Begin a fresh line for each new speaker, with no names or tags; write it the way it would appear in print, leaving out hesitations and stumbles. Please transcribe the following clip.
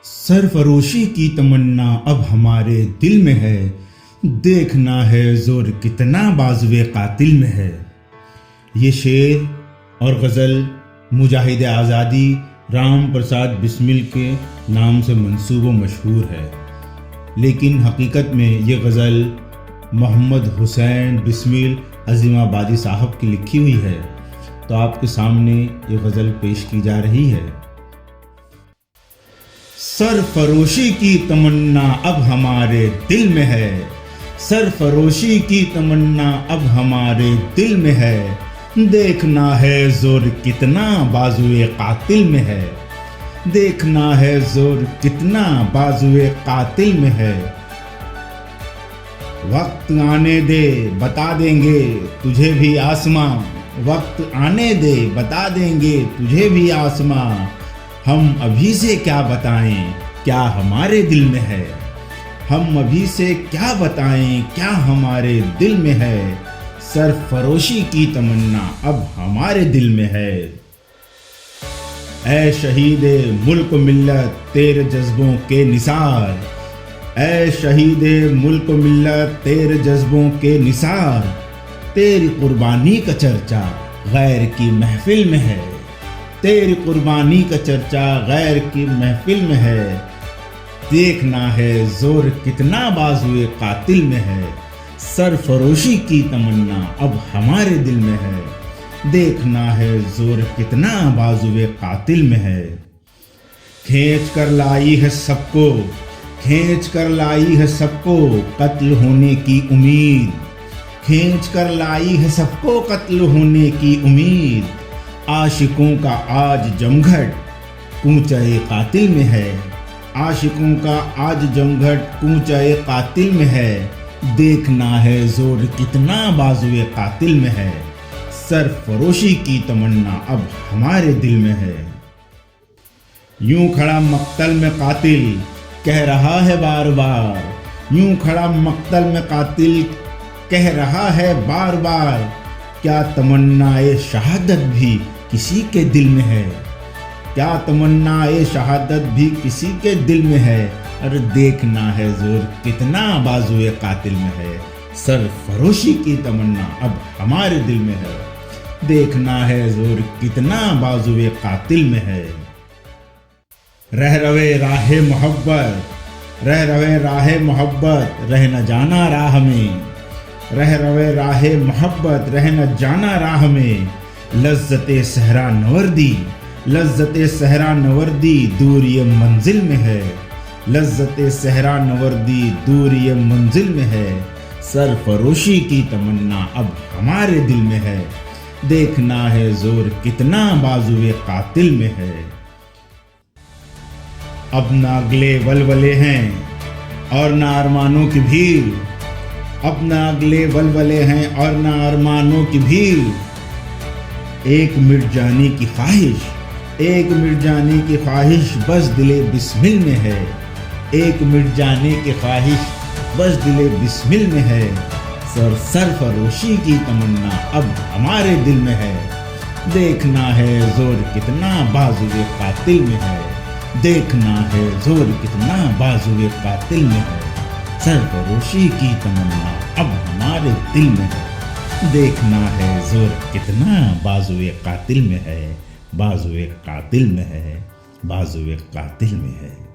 सरफरोशी की तमन्ना अब हमारे दिल में है, देखना है जोर कितना बाजुए कातिल में है। ये शेर और गज़ल मुजाहिद आज़ादी राम प्रसाद बिस्मिल के नाम से मंसूब व मशहूर है, लेकिन हकीकत में ये गज़ल मोहम्मद हुसैन बिस्मिल अज़ीमाबादी साहब की लिखी हुई है। तो आपके सामने ये गज़ल पेश की जा रही है। सरफरोशी की तमन्ना अब हमारे दिल में है, सरफरोशी की तमन्ना अब हमारे दिल में है, देखना है जोर कितना बाजुए कातिल में है, देखना है जोर कितना बाजुए कातिल में है। वक्त आने दे बता देंगे तुझे भी आसमां, वक्त आने दे बता देंगे तुझे भी आसमां, हम अभी से क्या बताएं क्या हमारे दिल में है, हम अभी से क्या बताएं क्या हमारे दिल में है। सरफरोशी की तमन्ना अब हमारे दिल में है। ऐ शहीदे मुल्क मिल्लत तेरे जज्बों के निसार, ऐ शहीदे मुल्क मिल्लत तेरे जज्बों के निसार, तेरी कुर्बानी का चर्चा गैर की महफिल में है, तेरी कुर्बानी का चर्चा गैर की महफिल में है, देखना है जोर कितना बाजुए कातिल में है। सरफरोशी की तमन्ना अब हमारे दिल में है, देखना है जोर कितना बाजुए कातिल में है। खींच कर लाई है सबको, खींच कर लाई है सबको कत्ल होने की उम्मीद, खींच कर लाई है सबको कत्ल होने की उम्मीद, आशिकों का आज जमघट कूंचे कातिल में है, आशिकों का आज जमघट कूंचे कातिल में है, देखना है जोर कितना बाजुए कातिल में है। सरफरोशी की तमन्ना अब हमारे दिल में है। यूं खड़ा मक्तल में कातिल कह रहा है बार बार, यूं खड़ा मक्तल में कातिल कह रहा है बार बार, क्या तमन्नाए शहादत भी किसी के दिल में है, क्या तमन्नाए शहादत भी किसी के दिल में है। अरे देखना है जोर कितना बाजुए कातिल में है। सरफरोशी की तमन्ना अब हमारे दिल में है, देखना है जोर कितना बाजुए कातिल में है। रह रवे राहे मोहब्बत, रह रवे राहे मोहब्बत, रह न जाना राह में, रह रवे राहे मोहब्बत, रह न जाना राह में, लज्जते सहरा नवर्दी, लज्जते सहरा नवर्दी दूर ये मंजिल में है, लज्जते सहरा नवर्दी दूर ये मंजिल में है। सरफरोशी की तमन्ना अब हमारे दिल में है, देखना है जोर कितना बाजुए कातिल में है। अब ना अगले वलवले हैं और ना अरमानों की भीड़, अब ना अगले वलवले हैं और ना अरमानों की भीड़, एक मिट जाने की ख्वाहिश, एक मिट जाने की ख्वाहिश बस दिले बिस्मिल में है, एक मिट जाने की ख्वाहिश बस दिले बिस्मिल में है। सरफरोशी की तमन्ना अब हमारे दिल में है, देखना है जोर कितना बाजुए कातिल में है, देखना है जोर कितना बाजुए कातिल में है। सरफरोशी की तमन्ना अब हमारे दिल में है, देखना है जोर कितना बाजुए कातिल में है, बाजुए कातिल में है, बाजुए कातिल में है।